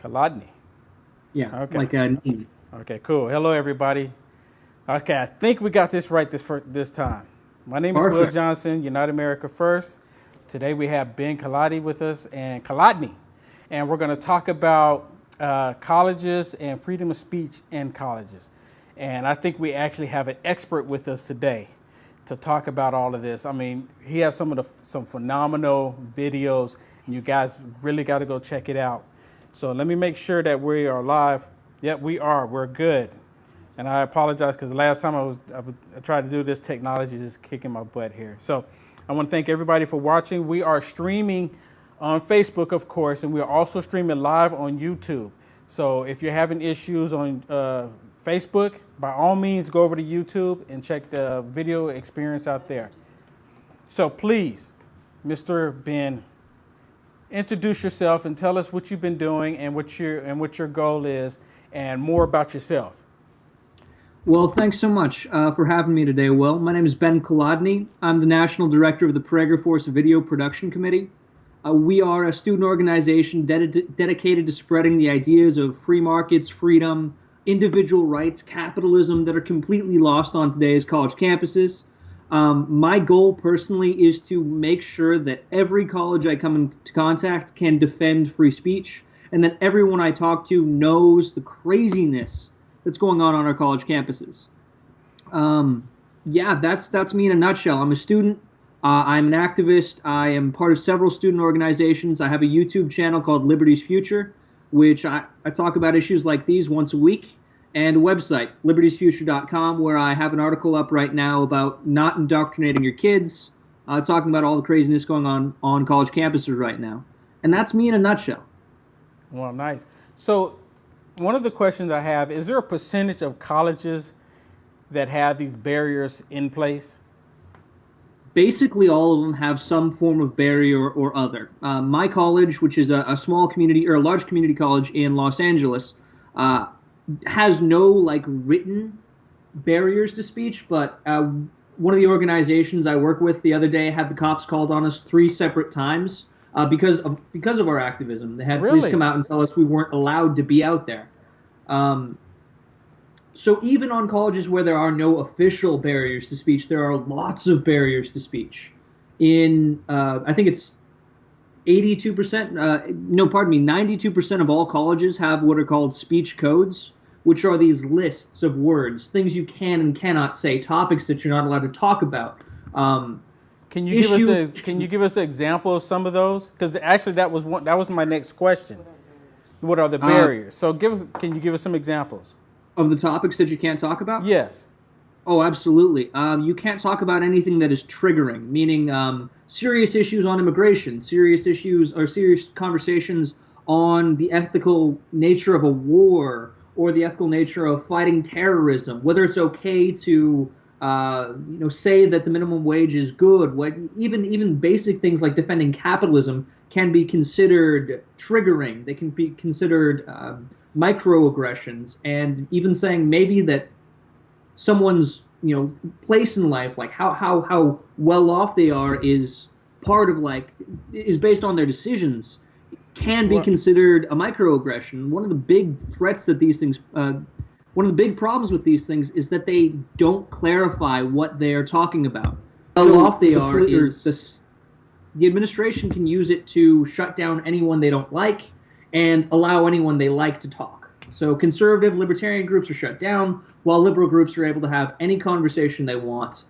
Kaladny. Yeah, Okay. like a name. Okay, cool. Hello, everybody. Okay, I think we got this right this time. My name is Will Perfect. Johnson, United America First. Today we have Ben Kaladny with us and Kaladny. And we're going to talk about colleges and freedom of speech in colleges. And I think we actually have an expert with us today to talk about all of this. I mean, he has some phenomenal videos, and you guys really got to go check it out. So let me make sure that we are live. Yep, we are. We're good. And I apologize because the last time I tried to do this, technology is just kicking my butt here. So I want to thank everybody for watching. We are streaming on Facebook, of course, and we are also streaming live on YouTube. So if you're having issues on Facebook, by all means, go over to YouTube and check the video experience out there. So please, Mr. Ben, introduce yourself and tell us what you've been doing and what your goal is, and more about yourself. Well, thanks so much for having me today, Will. My name is Ben Kaladny. I'm the National Director of the Prager Force Video Production Committee. We are a student organization dedicated to spreading the ideas of free markets, freedom, individual rights, capitalism that are completely lost on today's college campuses. My goal personally is to make sure that every college I come into contact can defend free speech, and that everyone I talk to knows the craziness that's going on our college campuses. Yeah, that's me in a nutshell. I'm a student. I'm an activist. I am part of several student organizations. I have a YouTube channel called Liberty's Future, which I talk about issues like these once a week, and a website, libertiesfuture.com, where I have an article up right now about not indoctrinating your kids, talking about all the craziness going on college campuses right now. And that's me in a nutshell. Well, nice. So one of the questions I have, is there a percentage of colleges that have these barriers in place? Basically, all of them have some form of barrier or other. My college, which is a small community or a large community college in Los Angeles, has no written barriers to speech. But one of the organizations I work with the other day had the cops called on us 3 separate times because of our activism. They had police come out and tell us we weren't allowed to be out there. So even on colleges where there are no official barriers to speech, there are lots of barriers to speech. I think it's 92% of all colleges have what are called speech codes, which are these lists of words, things you can and cannot say, topics that you're not allowed to talk about. Can you give us an example of some of those? Because actually that was my next question. What are the barriers? So can you give us some examples? Of the topics that you can't talk about? Yes. Oh, absolutely. You can't talk about anything that is triggering, meaning serious issues on immigration, serious issues or serious conversations on the ethical nature of a war or the ethical nature of fighting terrorism, whether it's okay to say that the minimum wage is good. Even basic things like defending capitalism can be considered triggering. They can be considered microaggressions, and even saying maybe that someone's place in life, like how well off they are, is part of is based on their decisions, can be considered a microaggression. One of the big threats that these things, one of the big problems with these things is that they don't clarify what they are talking about. How off they are is the administration can use it to shut down anyone they don't like and allow anyone they like to talk. So conservative, libertarian groups are shut down, while liberal groups are able to have any conversation they want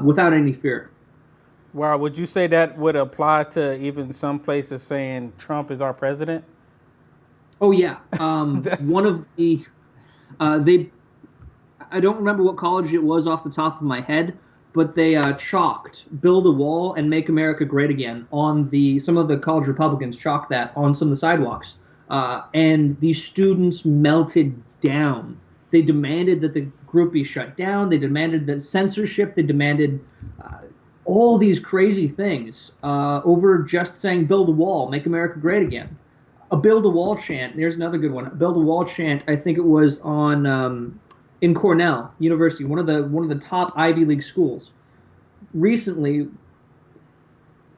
without any fear. Well, would you say that would apply to even some places saying Trump is our president? Oh, yeah. One of the I don't remember what college it was off the top of my head, but they chalked "Build a Wall and Make America Great Again" on some of the college Republicans chalked that on some of the sidewalks, and the students melted down. They demanded that the group be shut down. They demanded that censorship. They demanded all these crazy things over just saying "Build a wall, make America great again." A "Build a Wall" chant. There's another good one. A "Build a Wall" chant. I think it was on in Cornell University, one of the top Ivy League schools. Recently,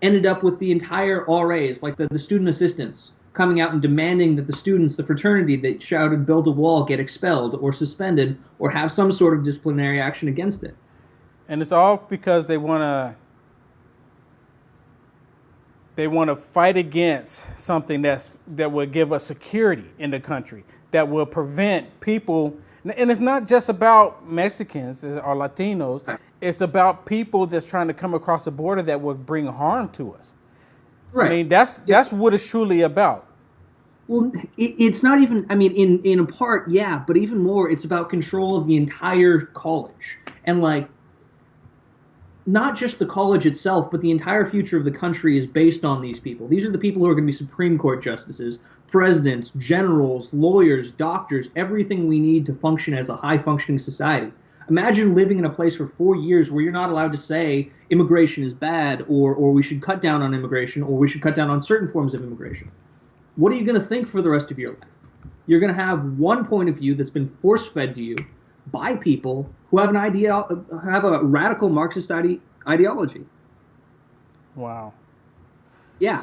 ended up with the entire RAs, like the student assistants, coming out and demanding that the students, the fraternity that shouted "build a wall," get expelled or suspended or have some sort of disciplinary action against it. And it's all because they want to fight against something that will give us security in the country, that will prevent people. And it's not just about Mexicans or Latinos. It's about people that's trying to come across the border that will bring harm to us. Right. I mean, that's what it's truly about. Well, it's not even, I mean, in a part, yeah, but even more, it's about control of the entire college. And like, not just the college itself, but the entire future of the country is based on these people. These are the people who are going to be Supreme Court justices, presidents, generals, lawyers, doctors, everything we need to function as a high-functioning society. Imagine living in a place for 4 years where you're not allowed to say immigration is bad, or we should cut down on immigration, or we should cut down on certain forms of immigration. What are you going to think for the rest of your life? You're going to have one point of view that's been force-fed to you by people who have have a radical Marxist ideology. Wow. Yeah.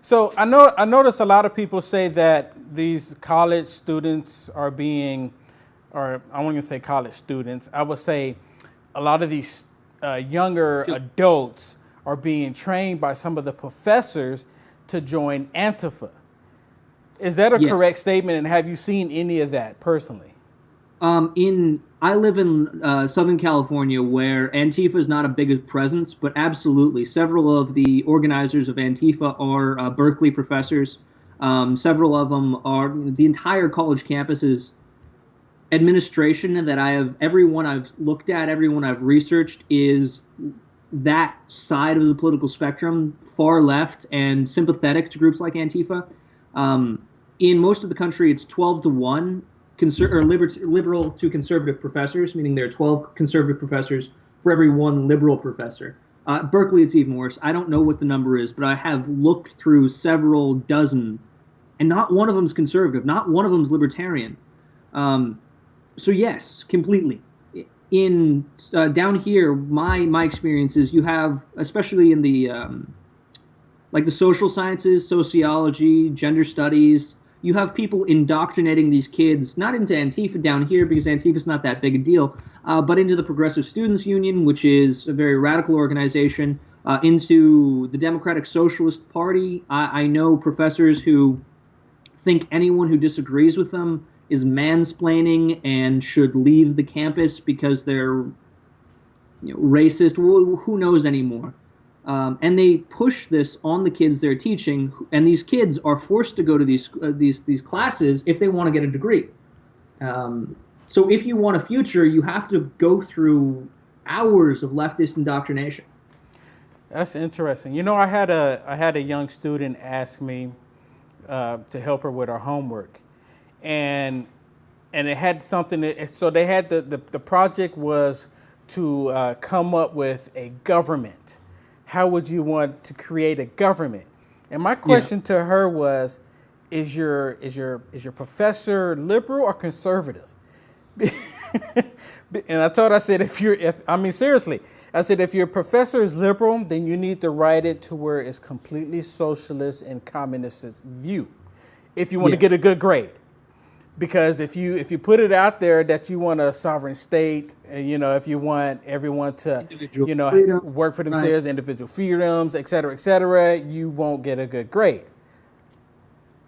So I notice a lot of people say that these college students are being, or I won't even say college students, I would say a lot of these younger adults are being trained by some of the professors to join Antifa. Is that a correct statement, and have you seen any of that personally? I live in Southern California, where Antifa is not a big presence, but absolutely, several of the organizers of Antifa are Berkeley professors. Several of them are the entire college campus's administration that everyone I've looked at, everyone I've researched is that side of the political spectrum, far left and sympathetic to groups like Antifa. In most of the country, it's 12-1. Liberal to conservative professors, meaning there are 12 conservative professors for every one liberal professor. Berkeley, it's even worse. I don't know what the number is, but I have looked through several dozen, and not one of them is conservative. Not one of them is libertarian. So yes, completely. In down here, my experience is you have, especially in the like the social sciences, sociology, gender studies, you have people indoctrinating these kids, not into Antifa down here because Antifa's not that big a deal, but into the Progressive Students Union, which is a very radical organization, into the Democratic Socialist Party. I know professors who think anyone who disagrees with them is mansplaining and should leave the campus because they're racist. Who knows anymore? And they push this on the kids they're teaching, and these kids are forced to go to these classes if they want to get a degree. So if you want a future, you have to go through hours of leftist indoctrination. That's interesting. You know, I had a young student ask me to help her with her homework, and it had something. So they had the project was to come up with a government. How would you want to create a government? And my question to her was, is your professor liberal or conservative? And I told her, I said, seriously, I said, if your professor is liberal, then you need to write it to where it's completely socialist and communist view if you want to get a good grade. Because if you put it out there that you want a sovereign state, and if you want everyone to work for themselves, individual freedoms, et cetera, you won't get a good grade.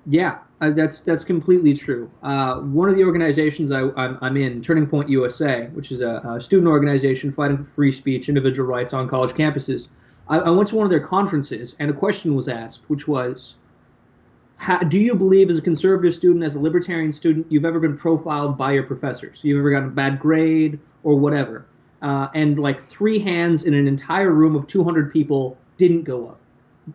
Yeah, that's completely true. One of the organizations I'm in, Turning Point USA, which is a student organization fighting for free speech, individual rights on college campuses. I went to one of their conferences, and a question was asked, which was, do you believe as a conservative student, as a libertarian student, you've ever been profiled by your professors? You've ever gotten a bad grade or whatever? And like 3 hands in an entire room of 200 people didn't go up.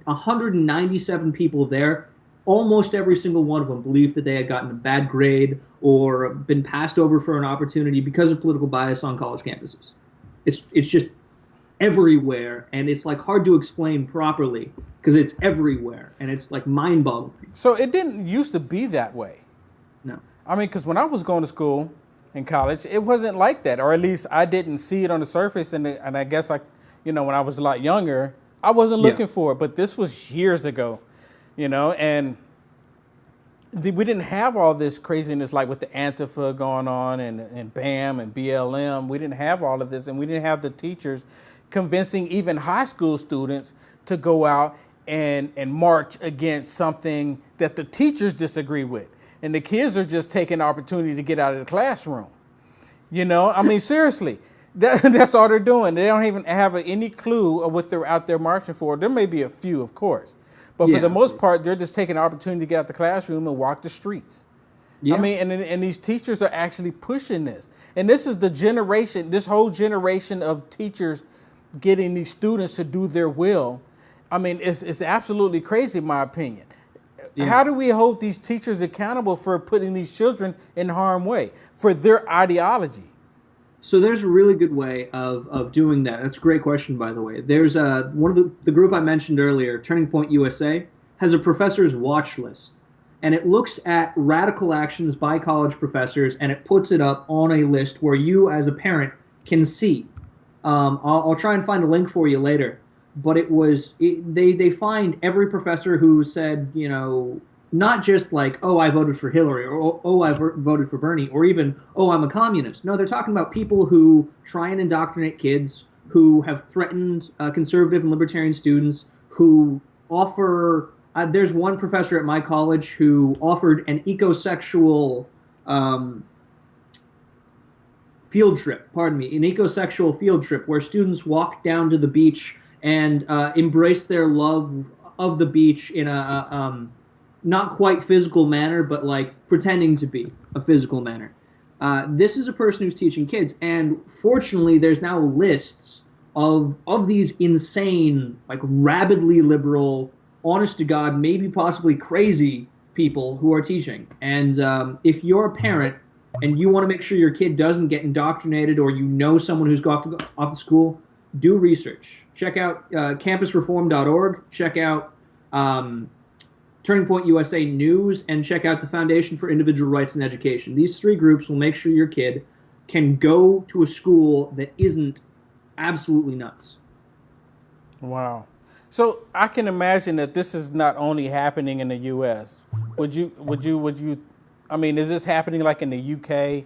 197 people there, almost every single one of them believed that they had gotten a bad grade or been passed over for an opportunity because of political bias on college campuses. It's just everywhere, and it's like hard to explain properly because it's everywhere, and it's like mind-boggling. So it didn't used to be that way. No. I mean, because when I was going to school in college, it wasn't like that, or at least I didn't see it on the surface, and I guess when I was a lot younger, I wasn't looking for it, but this was years ago, and we didn't have all this craziness like with the Antifa going on and BAM and BLM. We didn't have all of this, and we didn't have the teachers convincing even high school students to go out and march against something that the teachers disagree with. And the kids are just taking the opportunity to get out of the classroom. You know, I mean, seriously, that's all they're doing. They don't even have any clue of what they're out there marching for. There may be a few, of course. But for the most part, they're just taking the opportunity to get out the classroom and walk the streets. Yeah. I mean, and these teachers are actually pushing this. And this is the generation, this whole generation of teachers getting these students to do their will. I mean, it's absolutely crazy, in my opinion. Yeah. How do we hold these teachers accountable for putting these children in harm's way for their ideology? So there's a really good way of doing that. That's a great question, by the way. There's one of the group I mentioned earlier, Turning Point USA, has a professor's watch list. And it looks at radical actions by college professors, and it puts it up on a list where you as a parent can see. I'll try and find a link for you later. But they find every professor who said, you know, not just like, oh, I voted for Hillary, or oh, I voted for Bernie, or even, oh, I'm a communist. No, they're talking about people who try and indoctrinate kids, who have threatened conservative and libertarian students, who offer, there's one professor at my college who offered an ecosexual field trip, an ecosexual field trip where students walk down to the beach and embrace their love of the beach in a not quite physical manner, but like pretending to be a physical manner. This is a person who's teaching kids, and fortunately there's now lists of these insane, like rabidly liberal, honest to God, maybe possibly crazy people who are teaching. And if you're a parent and you want to make sure your kid doesn't get indoctrinated, or you know someone who's off to school, do research. Check out campusreform.org. Check out Turning Point USA News, and check out the Foundation for Individual Rights in Education. These three groups will make sure your kid can go to a school that isn't absolutely nuts. Wow. So I can imagine that this is not only happening in the U.S. Would you? I mean, is this happening like in the U.K.,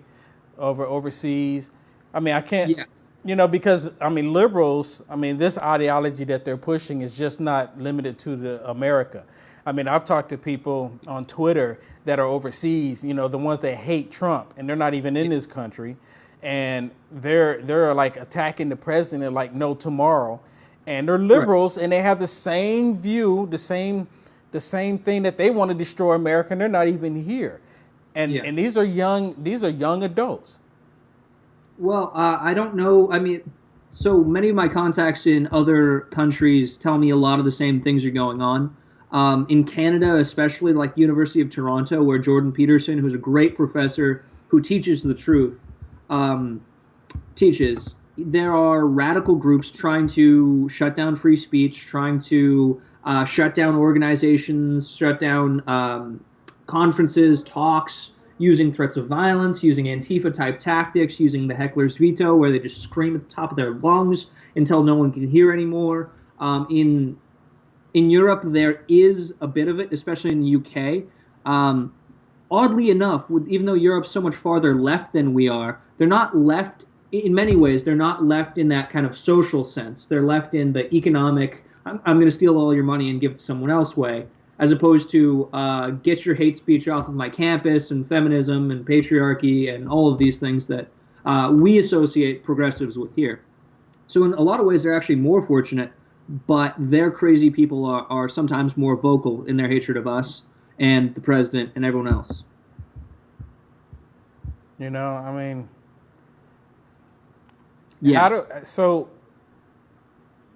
overseas? I mean, I can't. Yeah. You know, because, I mean, liberals, I mean, this ideology that they're pushing is just not limited to America. I mean, I've talked to people on Twitter that are overseas, you know, the ones that hate Trump, and they're not even in this country. And they're like attacking the president like no tomorrow. And they're liberals, right, and they have the same view, the same thing, that they want to destroy America, and they're not even here. And these are young adults. Well, I don't know. I mean, so many of my contacts in other countries tell me a lot of the same things are going on. In Canada, especially like University of Toronto, where Jordan Peterson, who's a great professor who teaches the truth, teaches, there are radical groups trying to shut down free speech, trying to shut down organizations, shut down conferences, talks, using threats of violence, using Antifa-type tactics, using the heckler's veto, where they just scream at the top of their lungs until no one can hear anymore. In Europe, there is a bit of it, especially in the UK. Oddly enough, even though Europe's so much farther left than we are, they're not left, in many ways, they're not left in that kind of social sense. They're left in the economic, I'm going to steal all your money and give it to someone else way, as opposed to get your hate speech off of my campus, and feminism and patriarchy and all of these things that we associate progressives with here. So in a lot of ways, they're actually more fortunate, but their crazy people are sometimes more vocal in their hatred of us and the president and everyone else. You know, I mean, yeah. So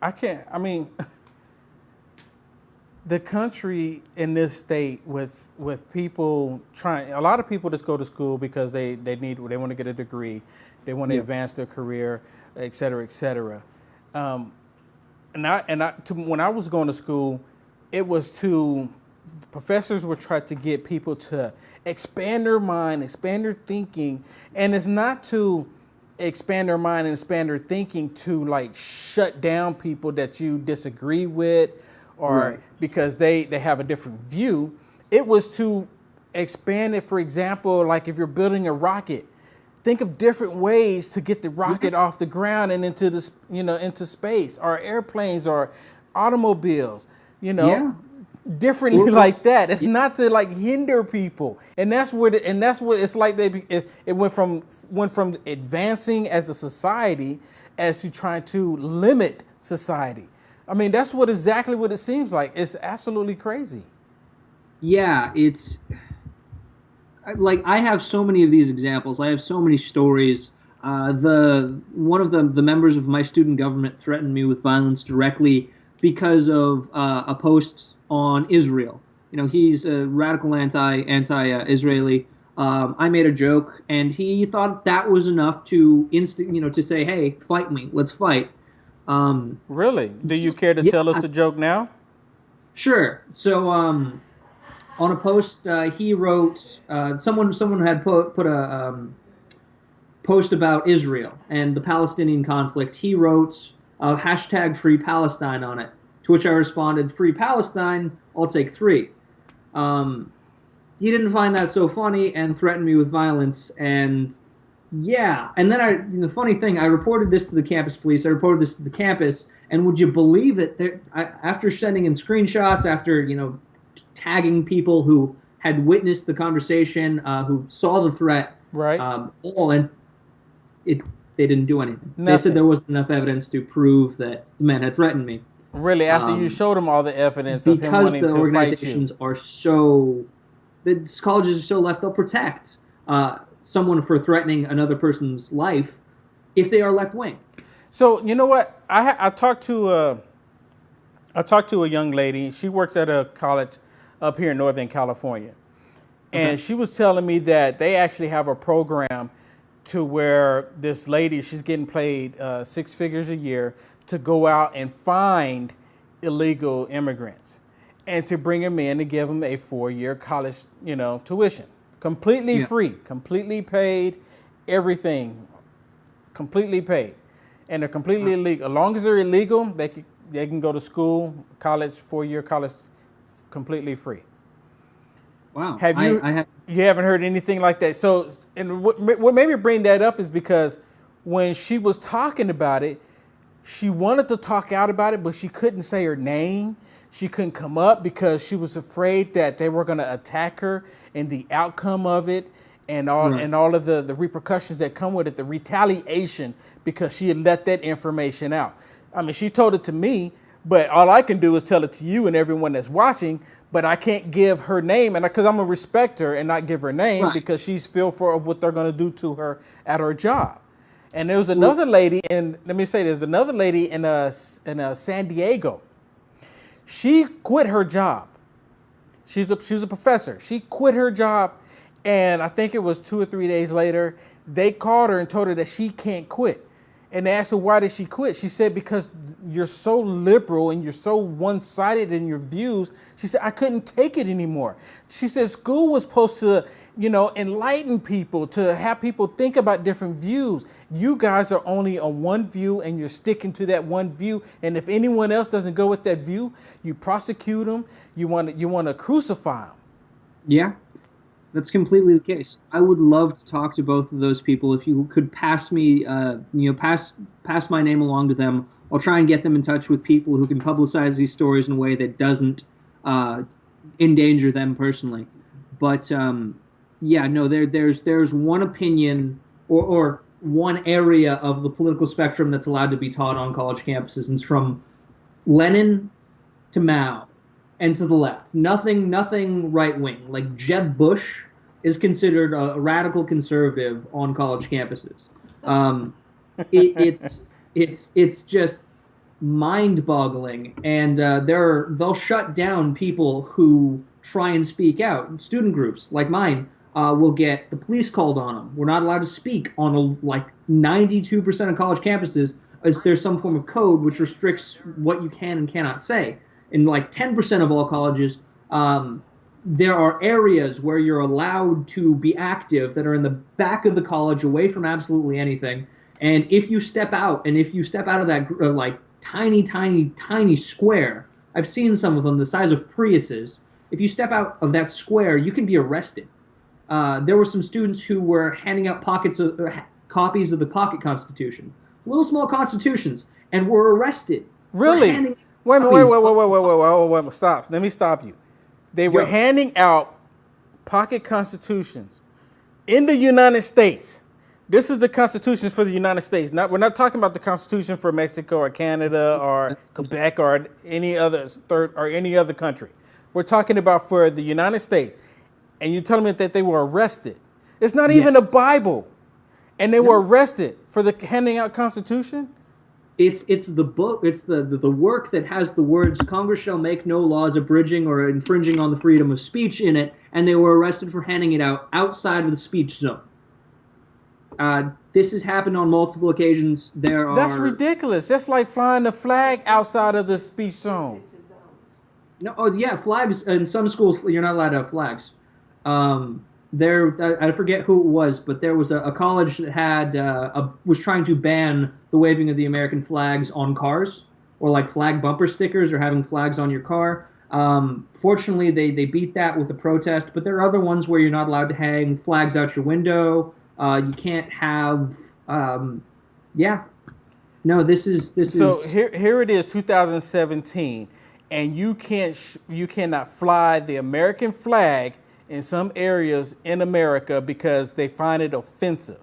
I can't, I mean, the country in this state with people trying, a lot of people just go to school because they want to get a degree, they want to advance their career, et cetera, et cetera. When I was going to school, it was professors would try to get people to expand their mind, expand their thinking, and it's not to expand their mind and expand their thinking to like shut down people that you disagree with, or because they have a different view. It was to expand it, for example, like if you're building a rocket, think of different ways to get the rocket off the ground and into the, into space, or airplanes or automobiles, Yeah. differently like that. It's not to like hinder people, and that's what it's like. It went from advancing as a society as to trying to limit society. I mean, that's exactly what it seems like. It's absolutely crazy. Yeah, it's like I have so many of these examples. I have so many stories. One of the members of my student government threatened me with violence directly because of a post on Israel. He's a radical anti-Israeli. I made a joke, and he thought that was enough to to say, "Hey, fight me, let's fight." Really? Do you care to tell us a joke now? Sure. So, on a post, he wrote, someone had put a post about Israel and the Palestinian conflict. He wrote hashtag Free Palestine on it, to which I responded, "Free Palestine, I'll take 3." He didn't find that so funny and threatened me with violence. And yeah, and then the funny thing, I reported this to the campus police. I reported this to the campus, and would you believe it? After sending in screenshots, after tagging people who had witnessed the conversation, who saw the threat, right? They didn't do anything. Nothing. They said there wasn't enough evidence to prove that the man had threatened me. Really, after you showed them all the evidence of him wanting to fight you. Because the organizations are the colleges are so left, they'll protect someone for threatening another person's life if they are left wing. So you know what? I talked to a young lady. She works at a college up here in Northern California, and she was telling me that they actually have a program to where this lady, she's getting paid 6 figures a year to go out and find illegal immigrants and to bring them in and give them a 4-year college, tuition, completely free, completely paid, everything, completely paid, and they're completely illegal. As long as they're illegal, they can go to school, college, 4-year college, completely free. Wow. Have you? You haven't heard anything like that. So, and what made me bring that up is because when she was talking about it, she wanted to talk out about it, but she couldn't say her name. She couldn't come up because she was afraid that they were going to attack her and the outcome of it and all of the repercussions that come with it, the retaliation, because she had let that information out. I mean, she told it to me, but all I can do is tell it to you and everyone that's watching. But I can't give her name, and because I'm gonna respect her and not give her name because she's fearful of what they're gonna do to her at her job. And there was another lady, and let me say, there's another lady in San Diego. She quit her job. She was a professor. She quit her job, and I think it was 2 or 3 days later, they called her and told her that she can't quit. And they asked her, why did she quit? She said, because you're so liberal and you're so one-sided in your views. She said, I couldn't take it anymore. She said, school was supposed to, enlighten people, to have people think about different views. You guys are only on one view and you're sticking to that one view. And if anyone else doesn't go with that view, you prosecute them. You want to crucify them. Yeah. That's completely the case. I would love to talk to both of those people. If you could pass me, pass my name along to them, I'll try and get them in touch with people who can publicize these stories in a way that doesn't endanger them personally. But there's one opinion or one area of the political spectrum that's allowed to be taught on college campuses, and it's from Lenin to Mao. And to the left, nothing right wing. Like Jeb Bush is considered a radical conservative on college campuses. It's just mind-boggling, and they'll shut down people who try and speak out. Student groups like mine will get the police called on them. We're not allowed to speak on 92% of college campuses. There's some form of code which restricts what you can and cannot say. In 10% of all colleges, there are areas where you're allowed to be active that are in the back of the college, away from absolutely anything. And if you step out, of that tiny square, I've seen some of them the size of Priuses, if you step out of that square, you can be arrested. There were some students who were handing out copies of the pocket constitution, little small constitutions, and were arrested for Really? handing Wait a minute, copies. wait, stop. Let me stop you. They were handing out pocket constitutions in the United States. This is the constitutions for the United States. We're not talking about the constitution for Mexico or Canada or Quebec or any other country. We're talking about for the United States. And you're telling me that they were arrested. It's not even a Bible. And they were arrested for the handing out constitution? It's the book, it's the work that has the words "Congress shall make no laws abridging or infringing on the freedom of speech" in it, and they were arrested for handing it out outside of the speech zone. This has happened on multiple occasions. That's ridiculous. That's like flying the flag outside of the speech zone. No, flags in some schools you're not allowed to have flags. I forget who it was, but there was a college that had was trying to ban the waving of the American flags on cars, or like flag bumper stickers, or having flags on your car. Fortunately, they beat that with a protest, but there are other ones where you're not allowed to hang flags out your window. You can't have, No, this is. So here it is, 2017, and you cannot fly the American flag in some areas in America because they find it offensive.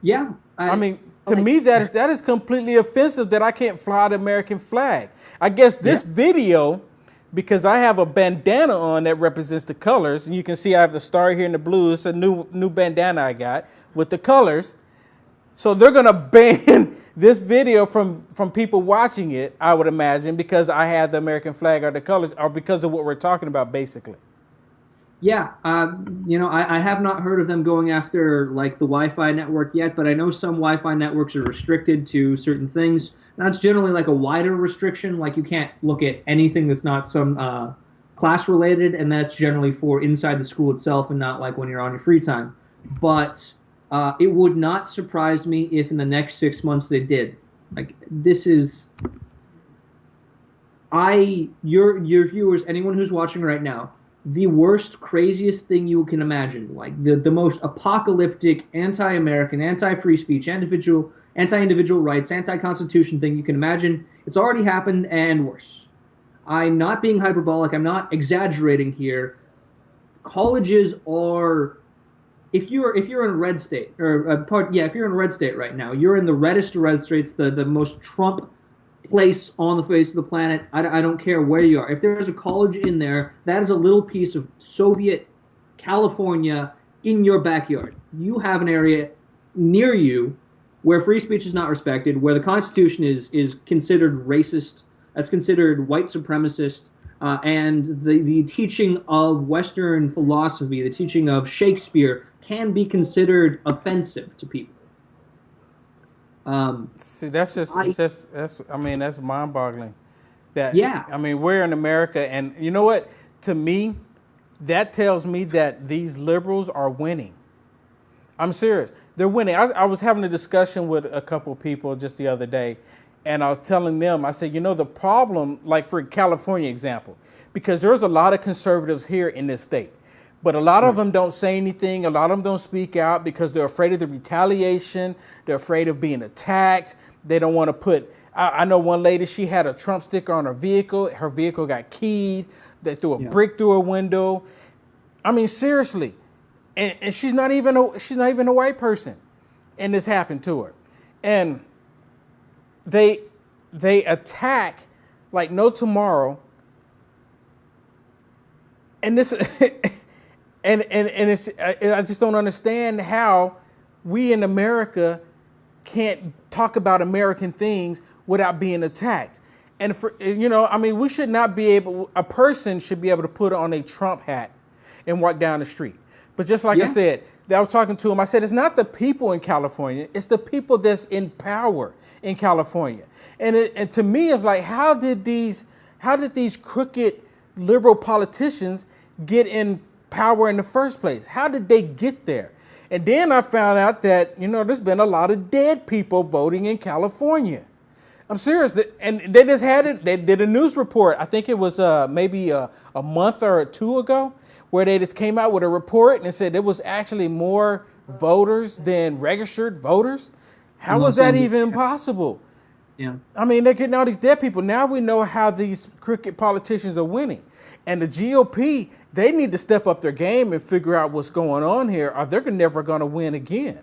Yeah, I mean, to me that is completely offensive that I can't fly the American flag. I guess this video, because I have a bandana on that represents the colors, and you can see I have the star here in the blue. It's a new bandana I got with the colors. So they're gonna ban this video from people watching it, I would imagine, because I have the American flag or the colors, or because of what we're talking about, basically. Yeah, I have not heard of them going after like the Wi-Fi network yet, but I know some Wi-Fi networks are restricted to certain things. That's generally like a wider restriction, like you can't look at anything that's not some class related, and that's generally for inside the school itself and not like when you're on your free time. But it would not surprise me if in the next 6 months they did. Like, this is... your viewers, anyone who's watching right now, the worst, craziest thing you can imagine, like the most apocalyptic, anti-American, anti-free speech, anti-individual rights, anti-constitution thing you can imagine, it's already happened and worse. I'm not being hyperbolic, I'm not exaggerating here. Colleges are... If you're in a red state, if you're in a red state right now, you're in the reddest of red states, the most Trump place on the face of the planet. I don't care where you are. If there's a college in there, that is a little piece of Soviet California in your backyard. You have an area near you where free speech is not respected, where the Constitution is considered racist, that's considered white supremacist, and the teaching of Western philosophy, the teaching of Shakespeare, can be considered offensive to people. See, that's mind-boggling. I mean, we're in America, and you know what? To me, that tells me that these liberals are winning. I'm serious. They're winning. I was having a discussion with a couple of people just the other day, and I was telling them, I said, the problem, like for California example, because there's a lot of conservatives here in this state. But a lot of them don't say anything. A lot of them don't speak out because they're afraid of the retaliation. They're afraid of being attacked. They don't want to put... I know one lady, she had a Trump sticker on her vehicle. Her vehicle got keyed. They threw a brick through her window. I mean, seriously. And she's not even a white person. And this happened to her. And they attack like no tomorrow. And this... And it's, I just don't understand how we in America can't talk about American things without being attacked. And we should not be able, a person should be able to put on a Trump hat and walk down the street. But just like I said, I was talking to him, I said, it's not the people in California, it's the people that's in power in California. And to me, it's like, how did these crooked liberal politicians get in power in the first place? How did they get there? And then I found out that, there's been a lot of dead people voting in California. I'm serious. And they just had it. They did a news report. I think it was maybe a month or two ago, where they just came out with a report and it said there was actually more voters than registered voters. How was that even possible? Yeah. I mean, they're getting all these dead people. Now we know how these crooked politicians are winning. And the GOP, they need to step up their game and figure out what's going on here, or they're never going to win again.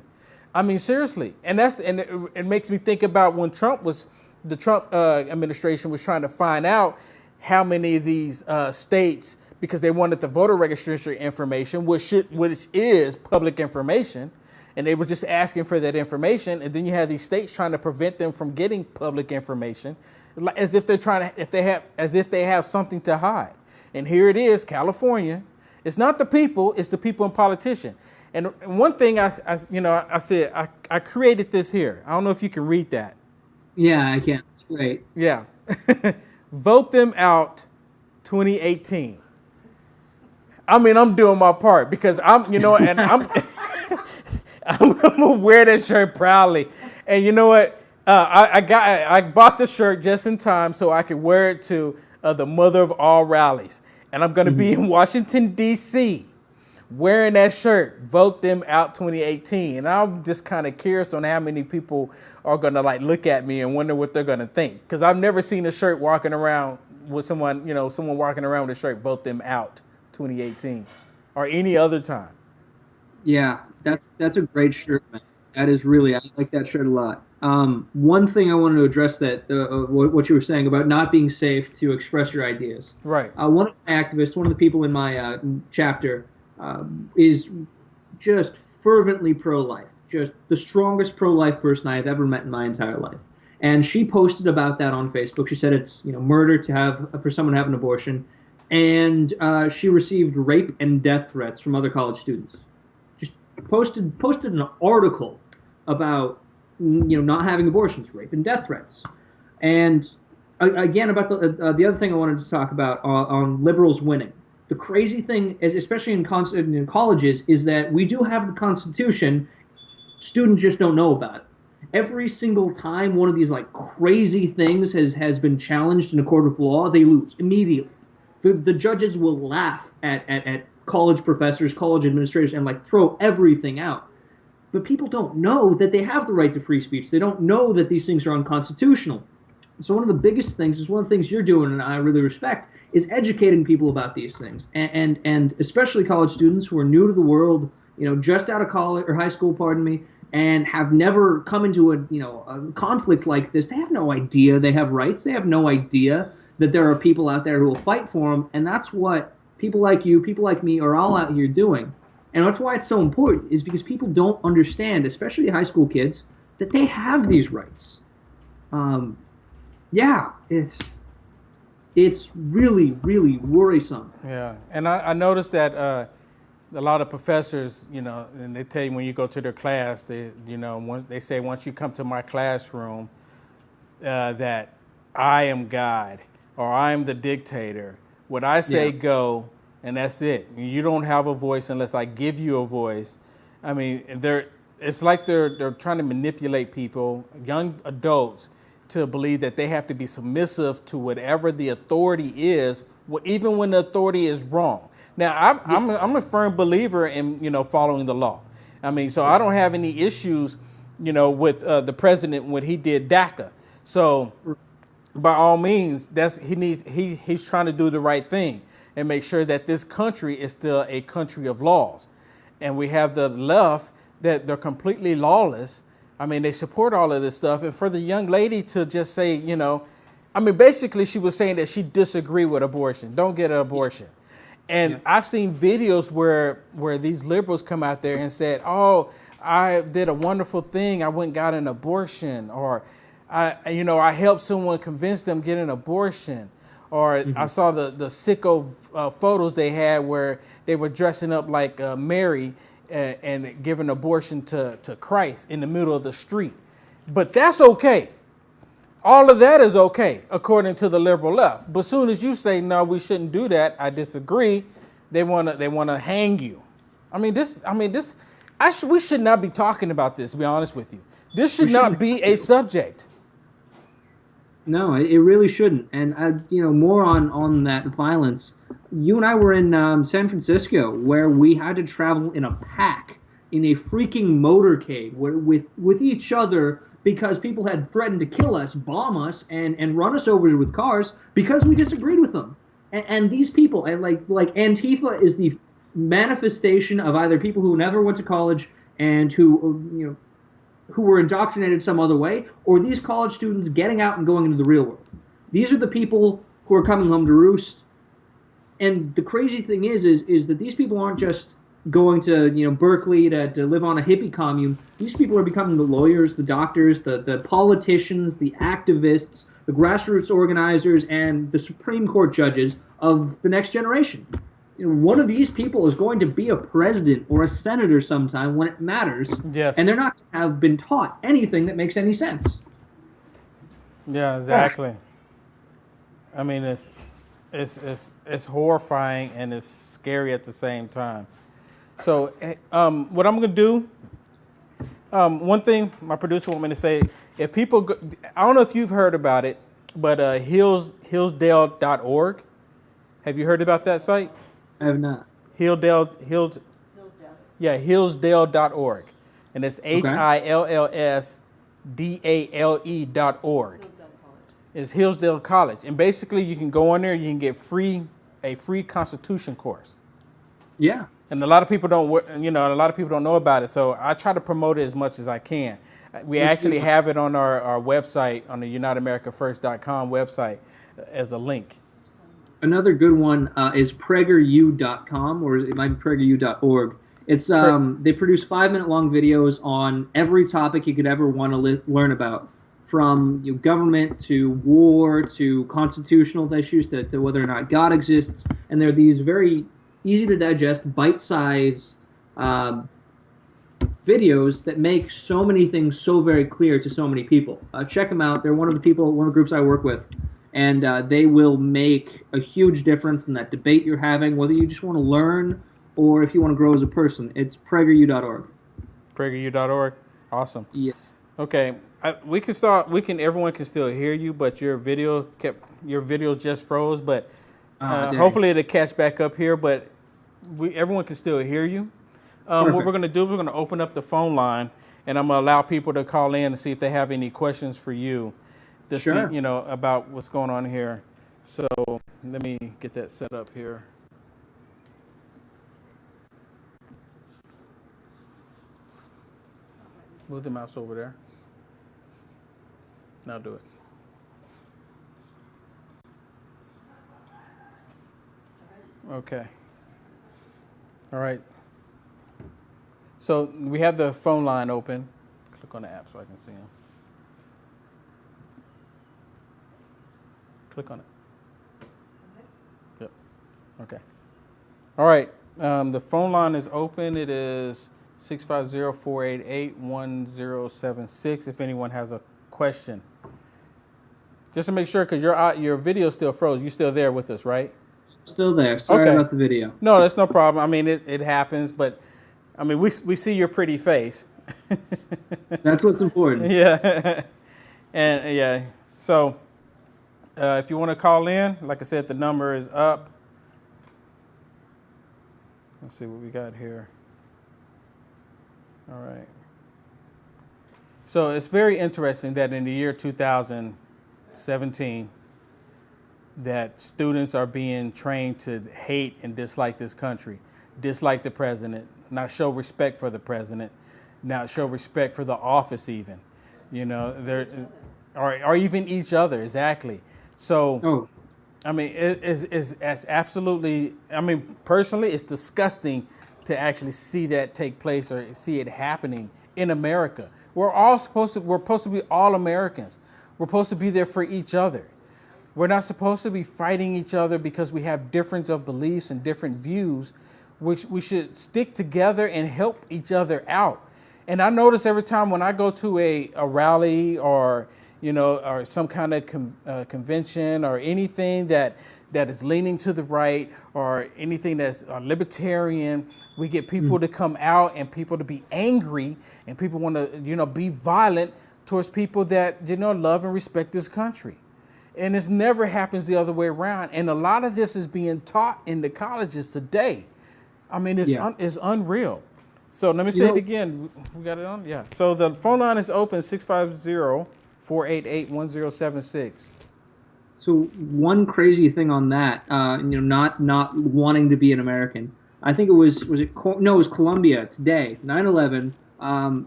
I mean, seriously. And it makes me think about when the Trump administration was trying to find out how many of these states, because they wanted the voter registration information, which is public information, and they were just asking for that information. And then you have these states trying to prevent them from getting public information, as if they have something to hide. And here it is, California. It's not the people; it's the people and politicians. And one thing I said, I created this here. I don't know if you can read that. Yeah, I can. It's great. Yeah. Vote them out 2018. I mean, I'm doing my part because I'm I'm gonna wear that shirt proudly. And you know what? I bought the shirt just in time so I could wear it to the mother of all rallies. And I'm gonna be in Washington, D.C. wearing that shirt, Vote Them Out 2018. And I'm just kind of curious on how many people are going to look at me and wonder what they're going to think. Because I've never seen a shirt walking around with someone walking around with a shirt, Vote Them Out 2018, or any other time. Yeah, that's a great shirt, man. That is really, I like that shirt a lot. One thing I wanted to address that what you were saying about not being safe to express your ideas. Right. One of my activists, one of the people in my chapter, is just fervently pro-life, just the strongest pro-life person I have ever met in my entire life. And she posted about that on Facebook. She said it's murder for someone to have an abortion, and she received rape and death threats from other college students. Just posted an article about not having abortions, rape and death threats. And again, about the other thing I wanted to talk about on liberals winning. The crazy thing is, especially in colleges, is that we do have the Constitution. Students just don't know about it. Every single time one of these crazy things has been challenged in a court of law, they lose immediately. The judges will laugh at college professors, college administrators, and throw everything out. But people don't know that they have the right to free speech. They don't know that these things are unconstitutional. So one of the biggest things is one of the things you're doing, and I really respect, is educating people about these things, and especially college students who are new to the world, just out of college or high school, and have never come into a conflict like this. They have no idea they have rights. They have no idea that there are people out there who will fight for them, and that's what people like you, people like me, are all out here doing. And that's why it's so important, is because people don't understand, especially high school kids, that they have these rights. Yeah, it's really, really worrisome. Yeah, and I noticed that a lot of professors, and they tell you when you go to their class, they say once you come to my classroom, that I am God or I am the dictator. What I say go, and that's it. You don't have a voice unless I give you a voice. I mean, it's like they're trying to manipulate people, young adults, to believe that they have to be submissive to whatever the authority is, even when the authority is wrong. Now, I'm a firm believer in following the law. I mean, so I don't have any issues, with the president when he did DACA. So, by all means, he's trying to do the right thing and make sure that this country is still a country of laws. And we have the left that they're completely lawless. I mean, they support all of this stuff. And for the young lady to just say, basically she was saying that she disagreed with abortion. Don't get an abortion. And I've seen videos where these liberals come out there and said, oh, I did a wonderful thing. I went and got an abortion. Or, I helped someone convince them to get an abortion. Or I saw the sicko photos they had where they were dressing up like Mary and giving abortion to Christ in the middle of the street. But that's okay. All of that is okay, according to the liberal left. But as soon as you say, no, we shouldn't do that, I disagree, they want to hang you. We should not be talking about this, to be honest with you. This should not be a subject. No, it really shouldn't. And more on that violence. You and I were in San Francisco, where we had to travel in a pack in a freaking motorcade with each other because people had threatened to kill us, bomb us, and run us over with cars because we disagreed with them. And these people, and like Antifa is the manifestation of either people who never went to college and who were indoctrinated some other way, or these college students getting out and going into the real world. These are the people who are coming home to roost. And the crazy thing is that these people aren't just going to Berkeley to live on a hippie commune. These people are becoming the lawyers, the doctors, the politicians, the activists, the grassroots organizers, and the Supreme Court judges of the next generation. One of these people is going to be a president or a senator sometime when it matters. Yes. And they're not going to have been taught anything that makes any sense. Yeah, exactly. I mean, it's horrifying and it's scary at the same time. So, what I'm going to do, one thing my producer want me to say, if people, I don't know if you've heard about it, but Hillsdale.org. Have you heard about that site? I have not. Hillsdale. Yeah, Hillsdale.org. And it's HILLSDALE.org. It's Hillsdale College. And basically you can go on there, you can get a free Constitution course. Yeah. And a lot of people don't know about it. So I try to promote it as much as I can. We actually have it on our website, on the UnitedAmericaFirst.com website as a link. Another good one is PragerU.com, or it might be PragerU.org. It's they produce 5-minute long videos on every topic you could ever want to learn about, from government to war to constitutional issues to whether or not God exists. And they're these very easy to digest, bite-sized videos that make so many things so very clear to so many people. Check them out. They're one of the groups I work with. And they will make a huge difference in that debate you're having, whether you just want to learn or if you want to grow as a person. It's PragerU.org. PragerU.org. Awesome. Yes. Okay. Everyone can still hear you, but your video just froze. But hopefully it'll catch back up here. But everyone can still hear you. What we're going to do is we're going to open up the phone line, and I'm going to allow people to call in and see if they have any questions for you. Sure. See, about what's going on here. So let me get that set up here. Move the mouse over there. Now do it. Okay. All right. So we have the phone line open. Click on the app so I can see them. Click on it. Yep. Okay. All right. The phone line is open. It is 650-488-1076 if anyone has a question. Just to make sure, because your video still froze. You're still there with us, right? Still there. Sorry about the video. No, that's no problem. I mean, it happens, but I mean, we see your pretty face. That's what's important. Yeah. And yeah. So if you want to call in, like I said, the number is up. Let's see what we got here. All right. So it's very interesting that in the year 2017, that students are being trained to hate and dislike this country, dislike the president, not show respect for the president, not show respect for the office even, or even each other, exactly. So, I mean, it's absolutely, I mean, personally, it's disgusting to actually see that take place or see it happening in America. We're supposed to be all Americans. We're supposed to be there for each other. We're not supposed to be fighting each other because we have difference of beliefs and different views. We should stick together and help each other out. And I notice every time when I go to a rally or some kind of convention or anything that is leaning to the right or anything that's libertarian, we get people to come out and people to be angry and people want to, be violent towards people that, love and respect this country. And this never happens the other way around. And a lot of this is being taught in the colleges today. I mean, it's unreal. So let me say it again. We got it on? Yeah. So the phone line is open, 650-488-1076. So one crazy thing on that, not wanting to be an American. I think it was Columbia today, 9/11.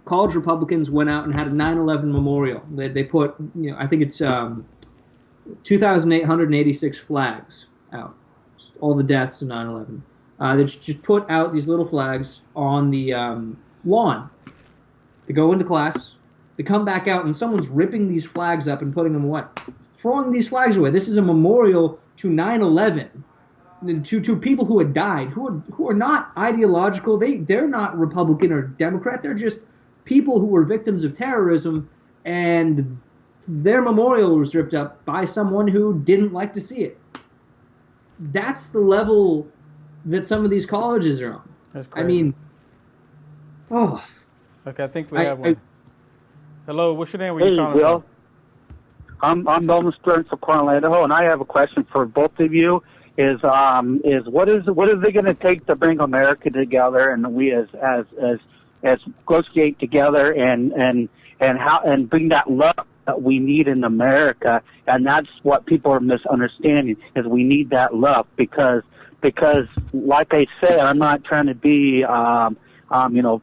College Republicans went out and had a 9/11 memorial. They put, I think it's 2,886 flags out, all the deaths of 9/11. They just put out these little flags on the lawn. They go into class, they come back out, and someone's ripping these flags up and putting them away, throwing these flags away. This is a memorial to 9/11, to people who had died, who are not ideological. They're not Republican or Democrat. They're just people who were victims of terrorism, and their memorial was ripped up by someone who didn't like to see it. That's the level that some of these colleges are on. That's crazy. I mean, oh. Okay, I think we have one. Hello, what's your name? Where Hey, you calling Will. I'm Melvin Stearns from Cornell, Idaho, and I have a question for both of you. Is what is it going to take to bring America together, and we as negotiate together and bring that love that we need in America, and that's what people are misunderstanding, is we need that love because like I said, I'm not trying to be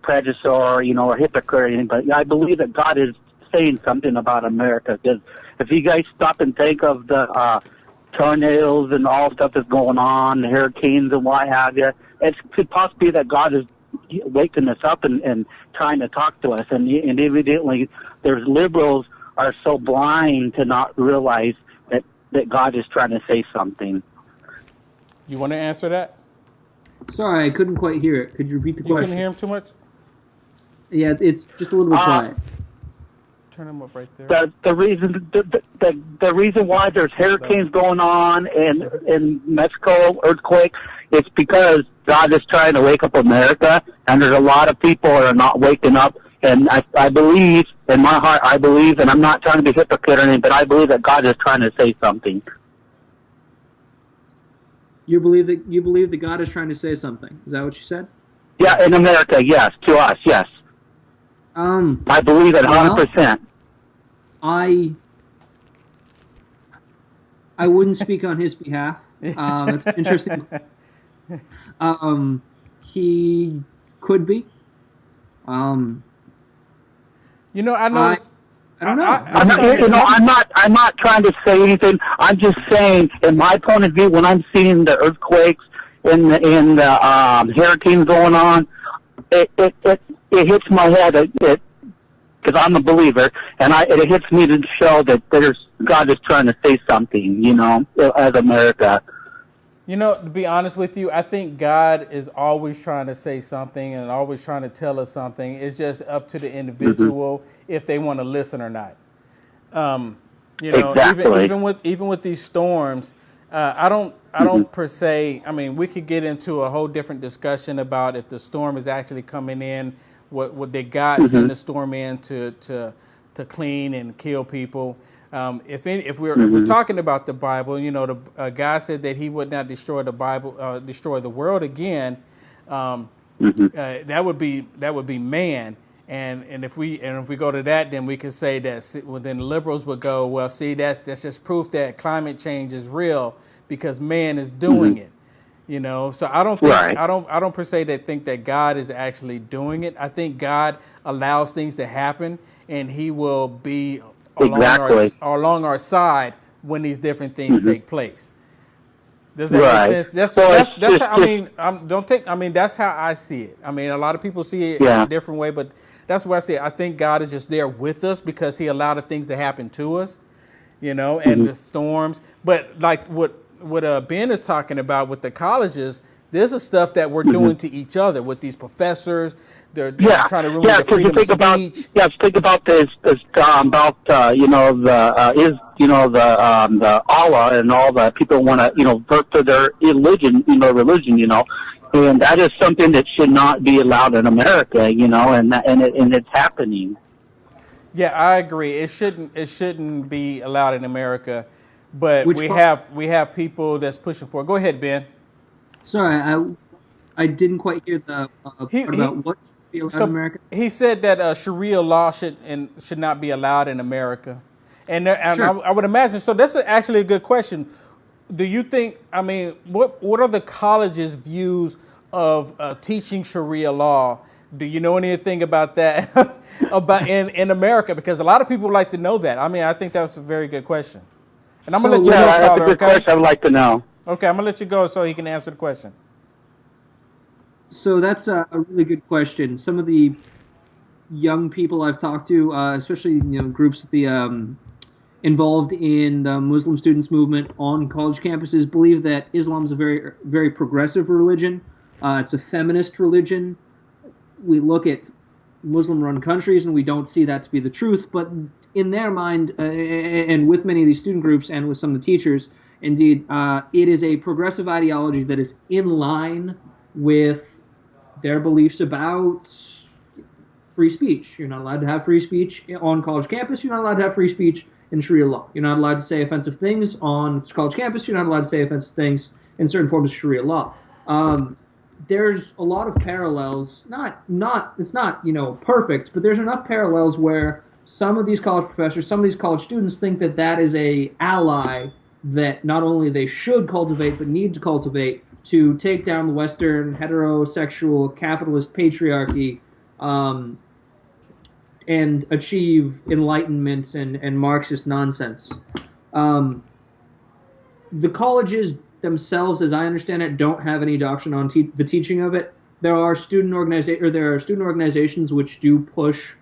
prejudiced or a hypocrite or anything, but I believe that God is saying something about America. Because if you guys stop and think of the tornadoes and all stuff that's going on, the hurricanes and what have you, it could possibly be that God is waking us up and trying to talk to us. And evidently, there's liberals are so blind to not realize that God is trying to say something. You want to answer that? Sorry, I couldn't quite hear it. Could you repeat the question? You couldn't hear him too much? Yeah, it's just a little bit quiet. Turn him up right there. The reason why there's hurricanes going on in Mexico, earthquake, it's because God is trying to wake up America, and there's a lot of people that are not waking up. And I believe, in my heart, and I'm not trying to be hypocrite or anything, but I believe that God is trying to say something. You believe that God is trying to say something? Is that what you said? Yeah, in America, yes. To us, yes. I believe it 100%. I wouldn't speak on his behalf. It's interesting. He could be. I know. I don't know. I'm not trying to say anything. I'm just saying, in my point of view, when I'm seeing the earthquakes and the hurricanes going on, it hits my head because I'm a believer, and it hits me to show that God is trying to say something, as America. To be honest with you, I think God is always trying to say something and always trying to tell us something. It's just up to the individual if they want to listen or not. Exactly. Even with these storms, I don't per se. I mean, we could get into a whole different discussion about if the storm is actually coming in, what did God send the storm in to clean and kill people. If we're talking about the Bible, God said that He would not destroy the Bible, destroy the world again. That would be man. And if we go to that, then we can say that. Well, then liberals would go, well, see, that's just proof that climate change is real because man is doing it. So I don't think I don't per se think that God is actually doing it. I think God allows things to happen, and He will be along our side when these different things take place. Does that make sense? That's how, that's how I see it. I mean, a lot of people see it in a different way, but that's what I say. I think God is just there with us because He allowed the things to happen to us, and the storms. But like what Ben is talking about with the colleges, this is stuff that we're doing to each other with these professors. They're trying to ruin the freedom of speech. Think about this about the Allah and all the people want to vert to their religion, and that is something that should not be allowed in America, and it's happening. Yeah, I agree. It shouldn't be allowed in America. but Which we have people that's pushing for it. Go ahead, Ben. Sorry, I didn't quite hear the He part he. about what should be allowed in So America. he said that Sharia law should not be allowed in America, and Sure. I would imagine. So that's actually a good question. Do you think? I mean, what are the college's views of teaching Sharia law? Do you know anything about that about in America? Because a lot of people would like to know that. I mean, I think that's a very good question. And I'm gonna let you Yeah, go, that's a caller. good Okay. question. I would like to know. Okay, I'm gonna let you go so he can answer the question. So that's a really good question. Some of the young people I've talked to, especially groups at the involved in the Muslim students movement on college campuses, believe that Islam is a very very progressive religion. It's a feminist religion. We look at Muslim-run countries and we don't see that to be the truth, but in their mind, and with many of these student groups and with some of the teachers, indeed, it is a progressive ideology that is in line with their beliefs about free speech. You're not allowed to have free speech on college campus. You're not allowed to have free speech in Sharia law. You're not allowed to say offensive things on college campus. You're not allowed to say offensive things in certain forms of Sharia law. There's a lot of parallels. It's not perfect, but there's enough parallels where some of these college professors, some of these college students think that that is a ally that not only they should cultivate but need to cultivate to take down the Western heterosexual capitalist patriarchy, and achieve enlightenment and Marxist nonsense. The colleges themselves, as I understand it, don't have any doctrine on the teaching of it. There are student organizations which do push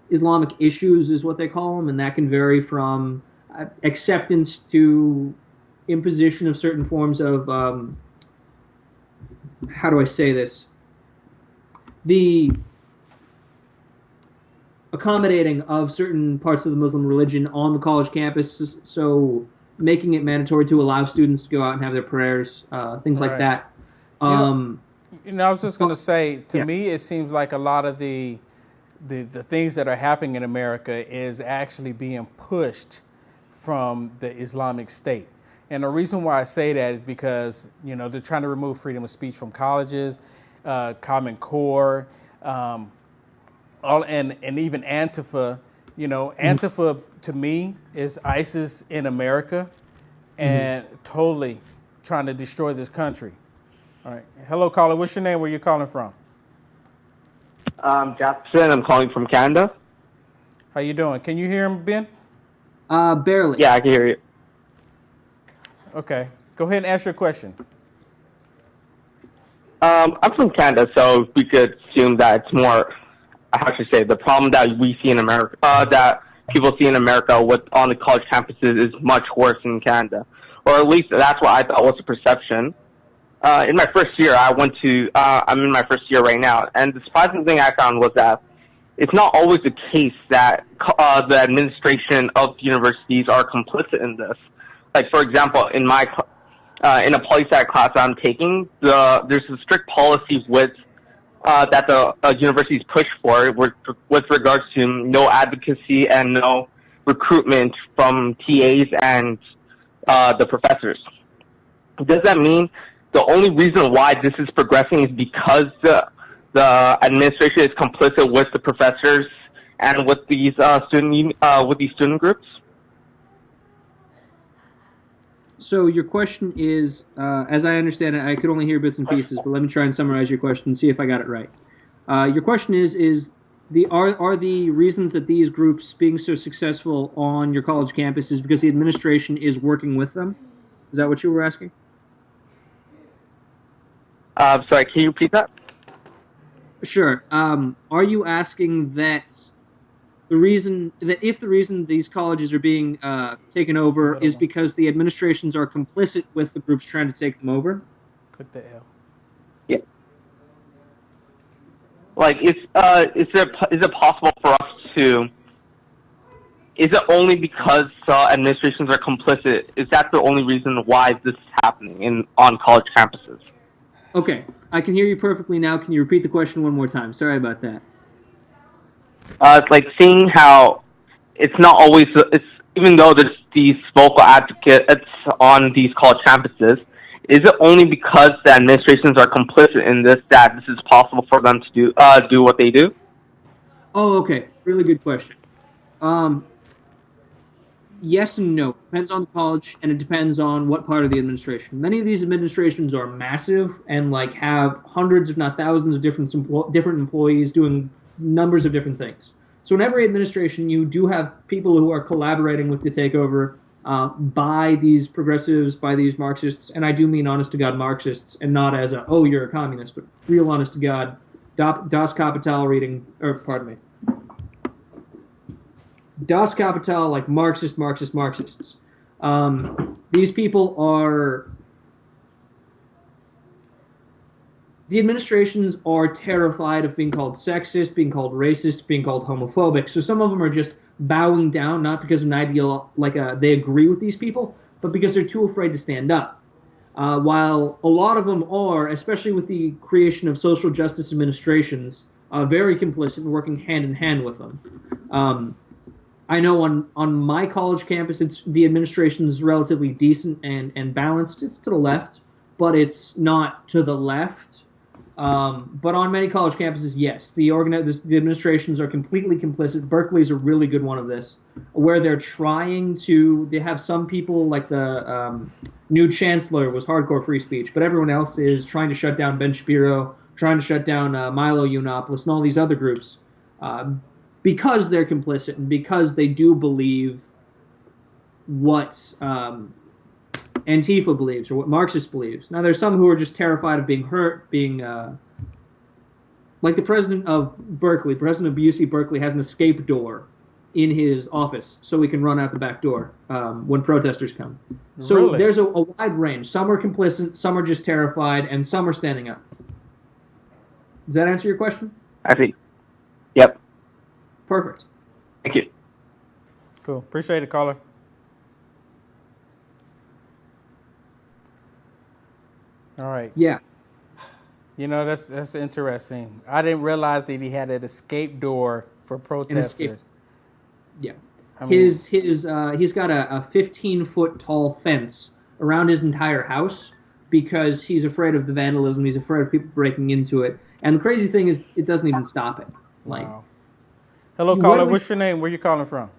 Islamic issues, is what they call them, and that can vary from acceptance to imposition of certain forms of how do I say this? The accommodating of certain parts of the Muslim religion on the college campus, so making it mandatory to allow students to go out and have their prayers, things like that. I was just going to say, to me, it seems like a lot of the things that are happening in America is actually being pushed from the Islamic State. And the reason why I say that is because, they're trying to remove freedom of speech from colleges, Common Core, and even Antifa. Antifa to me is ISIS in America and totally trying to destroy this country. All right. Hello, caller. What's your name? Where you calling from? Jackson. I'm calling from Canada. How you doing? Can you hear him, Ben? Barely. Yeah, I can hear you. Okay. Go ahead and ask your question. I'm from Canada, so we could assume that it's more, how should I say, the problem that we see in America, that people see in America on the college campuses is much worse in Canada. Or at least that's what I thought was the perception. In my first year, I'm in my first year right now, and the surprising thing I found was that it's not always the case that the administration of universities are complicit in this. Like, for example, in a poli-sci class I'm taking, there's a strict policy that the universities push for with regards to no advocacy and no recruitment from TAs and the professors. Does that mean the only reason why this is progressing is because the administration is complicit with the professors and with these student groups? So your question is, as I understand it, I could only hear bits and pieces, but let me try and summarize your question and see if I got it right. Your question is are the reasons that these groups being so successful on your college campus is because the administration is working with them? Is that what you were asking? Sorry, can you repeat that? Sure. Are you asking that if the reason these colleges are being taken over is because the administrations are complicit with the groups trying to take them over? Put the L. Yeah. Like, is it possible for us to? Is it only because administrations are complicit? Is that the only reason why this is happening on college campuses? Okay, I can hear you perfectly now. Can you repeat the question one more time? Sorry about that. It's like seeing how it's not always even though there's these vocal advocates on these college campuses, is it only because the administrations are complicit in this that this is possible for them to do what they do? Oh, okay. Really good question. Yes and no. Depends on the college, and it depends on what part of the administration. Many of these administrations are massive and like have hundreds, if not thousands, of different employees doing numbers of different things. So in every administration, you do have people who are collaborating with the takeover by these progressives, by these Marxists, and I do mean honest to God Marxists, and not as a oh you're a communist, but real honest to God Das Kapital reading, or pardon me. Das Kapital, like Marxists. These people are... The administrations are terrified of being called sexist, being called racist, being called homophobic. So some of them are just bowing down, not because of an ideal, they agree with these people, but because they're too afraid to stand up. While a lot of them are, especially with the creation of social justice administrations, very complicit and working hand in hand with them. I know on my college campus, the administration is relatively decent and balanced. It's to the left, but it's not to the left. But on many college campuses, yes, the administrations are completely complicit. Berkeley's a really good one of this, where they have some people, like the new chancellor was hardcore free speech, but everyone else is trying to shut down Ben Shapiro, trying to shut down Milo Yiannopoulos, and all these other groups. Because they're complicit and because they do believe what Antifa believes or what Marxist believes. Now, there's some who are just terrified of being hurt, being like the president of Berkeley. President of UC Berkeley has an escape door in his office so he can run out the back door when protesters come. So Really? There's a wide range. Some are complicit, some are just terrified, and some are standing up. Does that answer your question? I see. Yep. Perfect. Thank you. Cool. Appreciate it, caller. All right. Yeah. You know, that's interesting. I didn't realize that he had an escape door for protesters. Yeah. I mean, He's got a 15-foot tall fence around his entire house because he's afraid of the vandalism. He's afraid of people breaking into it. And the crazy thing is, it doesn't even stop it. wow. Hello, caller. What's your name? Where you calling from?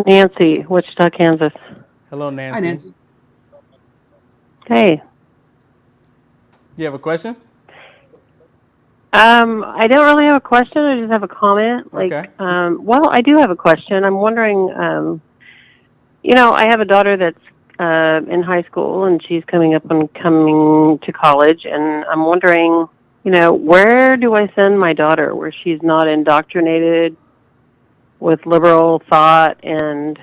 Nancy, Wichita, Kansas. Hello, Nancy. Hi, Nancy. Hey. You have a question? I don't really have a question. I just have a comment. Okay. Well, I do have a question. I'm wondering, I have a daughter that's in high school, and she's coming to college, and I'm wondering, where do I send my daughter where she's not indoctrinated with liberal thought and,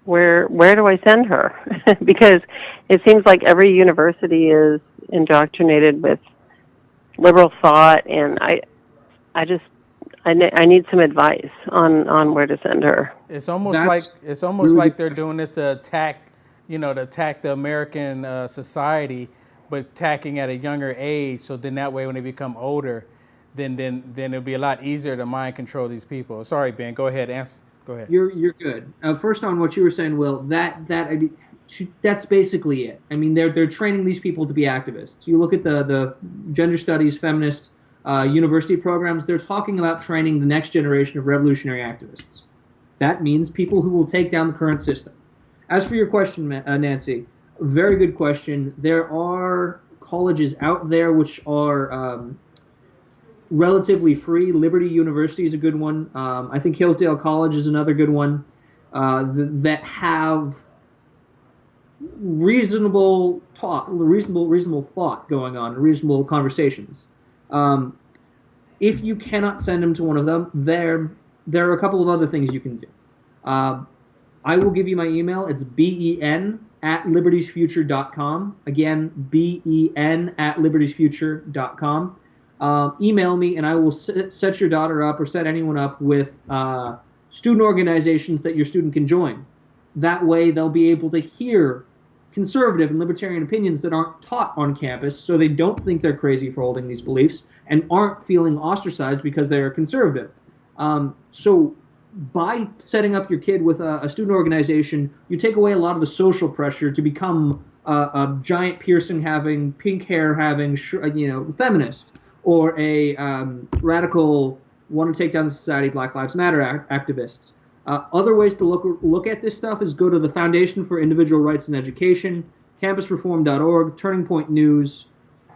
where do I send her? Because it seems like every university is indoctrinated with liberal thought, and I need some advice on where to send her. It's almost like they're doing this to attack the American society, but attacking at a younger age. So then that way, when they become older, then it'll be a lot easier to mind control these people. Sorry, Ben. Go ahead. Answer. Go ahead. You're good. First on what you were saying, Will, that's basically it. I mean, they're training these people to be activists. You look at the gender studies, feminist university programs, they're talking about training the next generation of revolutionary activists. That means people who will take down the current system. As for your question, Nancy, very good question. There are colleges out there which are relatively free. Liberty University is a good one. I think Hillsdale College is another good one that have reasonable thought going on, reasonable conversations. If you cannot send them to one of them, there are a couple of other things you can do. I will give you my email. It's ben@libertiesfuture.com. Again, ben@libertiesfuture.com. Email me, and I will set your daughter up or set anyone up with student organizations that your student can join. That way, they'll be able to hear conservative and libertarian opinions that aren't taught on campus, so they don't think they're crazy for holding these beliefs and aren't feeling ostracized because they're conservative. So by setting up your kid with a student organization, you take away a lot of the social pressure to become a giant piercing having, pink hair having, feminist, or a radical, want to take down the society, Black Lives Matter activists. Other ways to look at this stuff is go to the Foundation for Individual Rights in Education, campusreform.org, Turning Point News.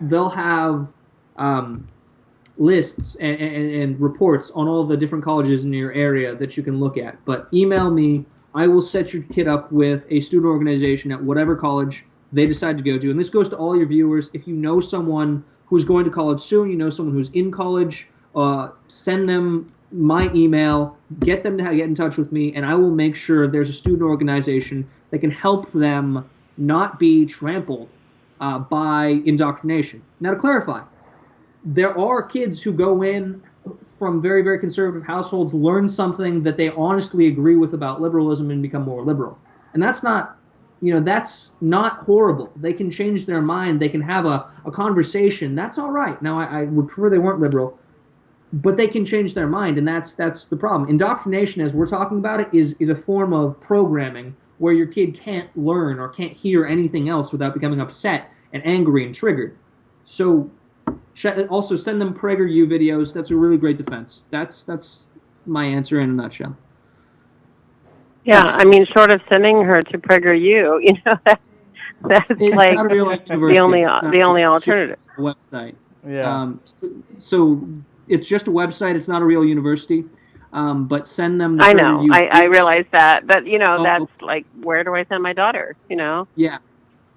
They'll have lists and reports on all the different colleges in your area that you can look at. But email me. I will set your kid up with a student organization at whatever college they decide to go to. And this goes to all your viewers. If you know someone who's going to college soon, you know someone who's in college, send them my email, get them to get in touch with me, and I will make sure there's a student organization that can help them not be trampled by indoctrination. Now, to clarify, there are kids who go in from very, very conservative households, learn something that they honestly agree with about liberalism and become more liberal. And that's not, that's not horrible. They can change their mind. They can have a conversation. That's all right. Now, I would prefer they weren't liberal, but they can change their mind, and that's the problem. Indoctrination, as we're talking about it, is a form of programming where your kid can't learn or can't hear anything else without becoming upset and angry and triggered. So also send them PragerU videos. That's a really great defense. That's my answer in a nutshell. Yeah, I mean, short of sending her to PragerU, that's it's like not a real the only alternative. It's just a website. Yeah. So it's just a website. It's not a real university. But send them the I know. PragerU. I realize that. But, that's like, where do I send my daughter, Yeah.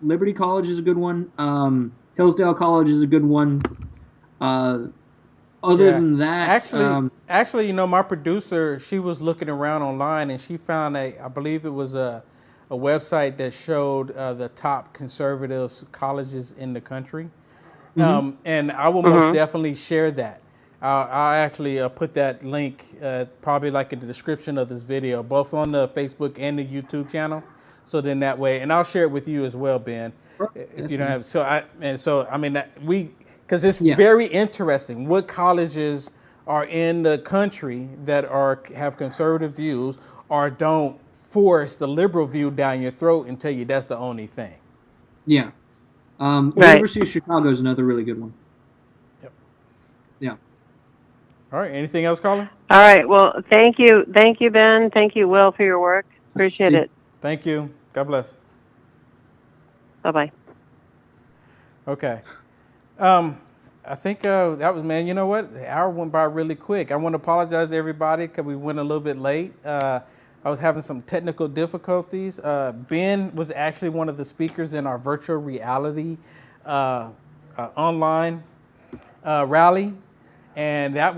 Liberty College is a good one. Hillsdale College is a good one. Other than that, actually, my producer, she was looking around online and she found I believe it was a website that showed the top conservative colleges in the country, and I will most definitely share that. I'll actually put that link probably like in the description of this video, both on the Facebook and the YouTube channel. So then that way, and I'll share it with you as well, Ben. If you don't have, because it's very interesting what colleges are in the country that have conservative views or don't force the liberal view down your throat and tell you that's the only thing. Yeah. Right. University of Chicago is another really good one. Yep. Yeah. All right. Anything else, Colin? All right. Well, thank you, Ben. Thank you, Will, for your work. Appreciate it. Thank you. God bless. Bye-bye. Okay. I think that was, man, you know what? The hour went by really quick. I want to apologize to everybody because we went a little bit late. I was having some technical difficulties. Ben was actually one of the speakers in our virtual reality online rally. And that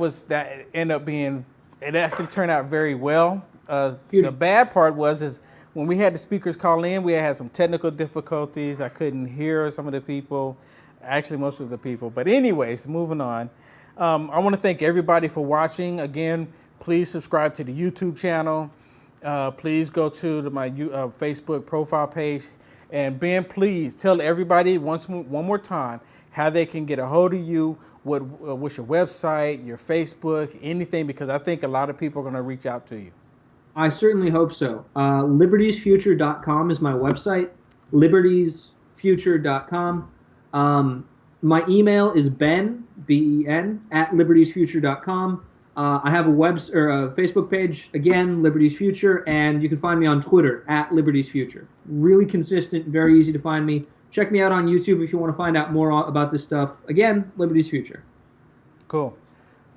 ended up being, it actually turned out very well. The bad part is when we had the speakers call in, we had some technical difficulties. I couldn't hear some of the people, actually most of the people. But anyways, moving on. I want to thank everybody for watching. Again, please subscribe to the YouTube channel. Please go to my Facebook profile page. And Ben, please tell everybody one more time how they can get a hold of you. What's your website, your Facebook, anything, because I think a lot of people are going to reach out to you. I certainly hope so. Libertiesfuture.com is my website. Libertiesfuture.com. My email is Ben, B-E-N, at libertiesfuture.com. I have a Facebook page, again, Liberties Future, and you can find me on Twitter, at Liberties Future. Really consistent, very easy to find me. Check me out on YouTube if you want to find out more about this stuff. Again, Liberties Future. Cool.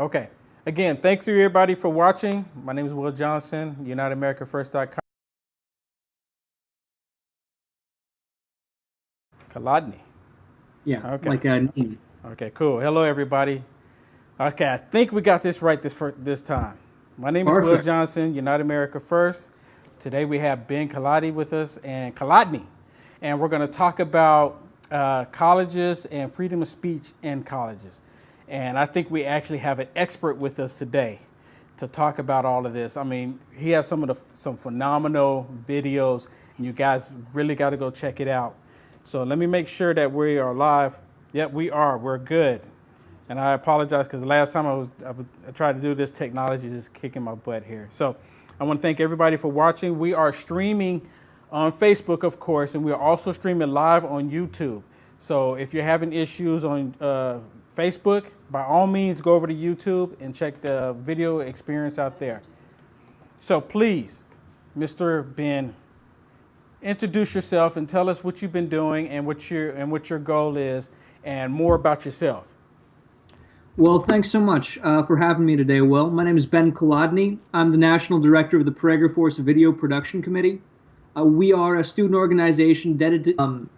Okay. Again, thanks to everybody for watching. My name is Will Johnson, UnitedAmericaFirst.com. Kaladny. Yeah, okay. like a name. Okay, cool. Hello, everybody. Okay, I think we got this right this time. My name is Will Johnson, United America First. Today we have Ben Kaladny with us and Kaladny. And we're going to talk about colleges and freedom of speech in colleges. And I think we actually have an expert with us today to talk about all of this. I mean, he has some phenomenal videos, and you guys really got to go check it out. So let me make sure that we are live. Yep, we are. We're good. And I apologize because the last time I tried to do this, technology is just kicking my butt here. So I want to thank everybody for watching. We are streaming on Facebook, of course, and we are also streaming live on YouTube. So if you're having issues on Facebook, by all means, go over to YouTube and check the video experience out there. So please, Mr. Ben, introduce yourself and tell us what you've been doing and what your goal is, and more about yourself. Well, thanks so much for having me today, Will. My name is Ben Kolodny. I'm the National Director of the Prager Force Video Production Committee. We are a student organization dedicated to...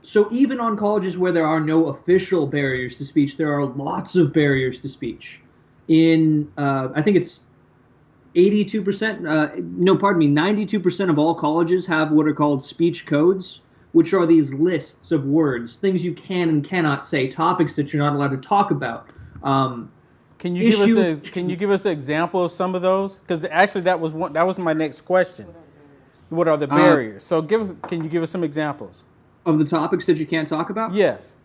So even on colleges where there are no official barriers to speech, there are lots of barriers to speech. I think it's 82%, 92% of all colleges have what are called speech codes, which are these lists of words, things you can and cannot say, topics that you're not allowed to talk about. Can you give us an example of some of those? Because actually that was my next question. What are the barriers? So can you give us some examples of the topics that you can't talk about? Yes.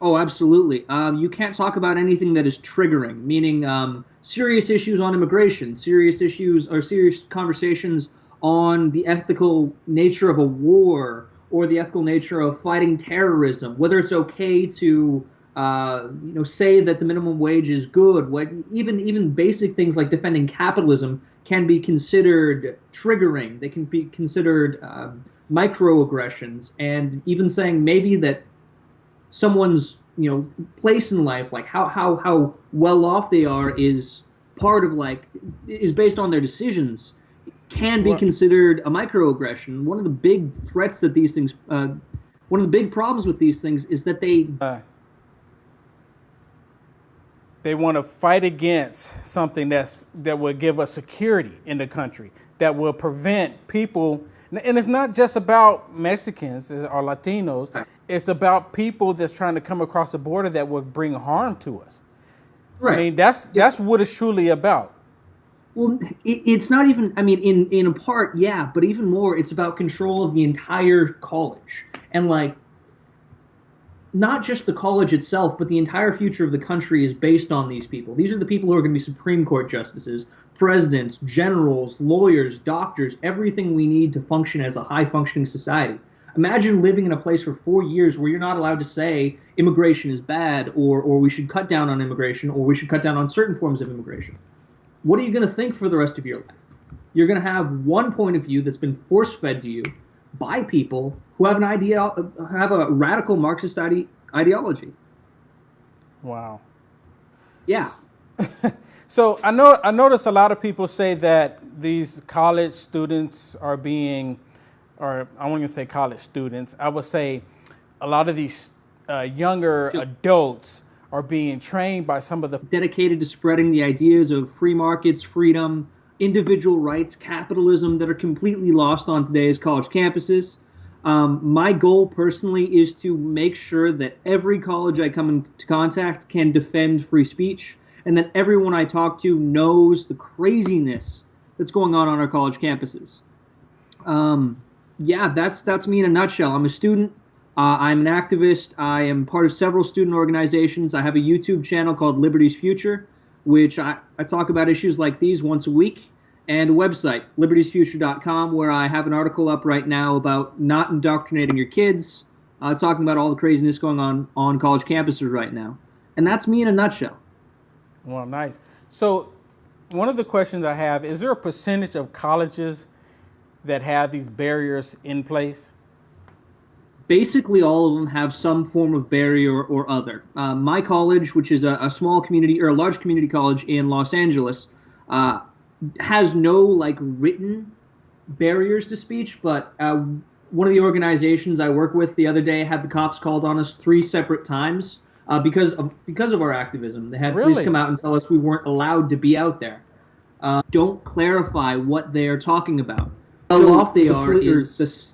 Oh, absolutely. You can't talk about anything that is triggering, meaning serious issues on immigration, serious issues or serious conversations on the ethical nature of a war or the ethical nature of fighting terrorism, whether it's okay to say that the minimum wage is good. Even basic things like defending capitalism can be considered triggering. They can be considered microaggressions, and even saying maybe that someone's place in life, like how well off they are, is based on their decisions, can be considered a microaggression. One of the big threats that these things, one of the big problems with these things is that they want to fight against something that will give us security in the country, that will prevent people. And it's not just about Mexicans or Latinos. It's about people that's trying to come across the border that will bring harm to us. Right. I mean, that's what it's truly about. Well, it's not even, I mean, in a part, yeah, but even more, it's about control of the entire college. And, not just the college itself, but the entire future of the country is based on these people. These are the people who are going to be Supreme Court justices, presidents, generals, lawyers, doctors, everything we need to function as a high-functioning society. Imagine living in a place for 4 years where you're not allowed to say immigration is bad, or we should cut down on immigration, or we should cut down on certain forms of immigration. What are you going to think for the rest of your life? You're going to have one point of view that's been force-fed to you by people who have have a radical Marxist ideology. Wow. Yeah. So I notice a lot of people say that these college students are being, or I won't even say college students, I would say a lot of these younger adults are being trained by some of the dedicated to spreading the ideas of free markets, freedom, individual rights, capitalism that are completely lost on today's college campuses. My goal personally is to make sure that every college I come into contact can defend free speech, and that everyone I talk to knows the craziness that's going on our college campuses. Yeah, that's me in a nutshell. I'm a student. I'm an activist. I am part of several student organizations. I have a YouTube channel called Liberty's Future, which I talk about issues like these once a week, and a website, libertiesfuture.com, where I have an article up right now about not indoctrinating your kids, talking about all the craziness going on college campuses right now. And that's me in a nutshell. Well, nice. So one of the questions I have, is there a percentage of colleges that have these barriers in place? Basically, all of them have some form of barrier or other. My college, which is a small community or a large community college in Los Angeles, has no written barriers to speech. But one of the organizations I work with the other day had the cops called on us 3 separate times because of our activism. They had police come out and tell us we weren't allowed to be out there. Don't clarify what they are talking about. How off they are is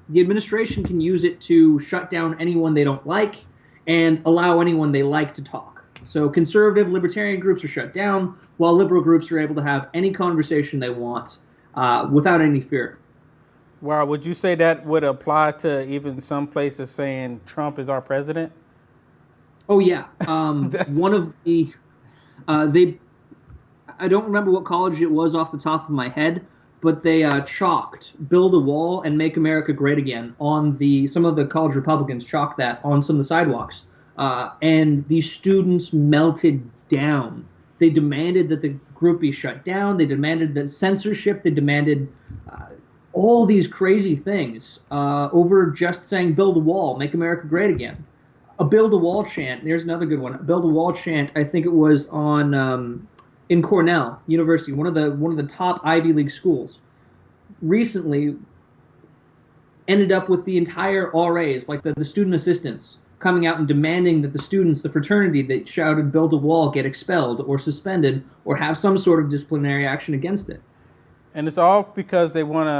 the administration can use it to shut down anyone they don't like and allow anyone they like to talk. So conservative, libertarian groups are shut down, while liberal groups are able to have any conversation they want without any fear. Well, would you say that would apply to even some places saying Trump is our president? Oh yeah, one of the they I don't remember what college it was off the top of my head, but they chalked "Build a Wall and Make America Great Again" on some of the college Republicans chalked that on some of the sidewalks, and the students melted down. They demanded that the group be shut down. They demanded that censorship. They demanded all these crazy things over just saying "Build a wall, make America great again." A "Build a Wall" chant. There's another good one. A "Build a Wall" chant. I think it was on in Cornell University, one of the top Ivy League schools. Recently, ended up with the entire RAs, like the student assistants, coming out and demanding that the students, the fraternity that shouted "Build a Wall," get expelled or suspended or have some sort of disciplinary action against it. And it's all because they want to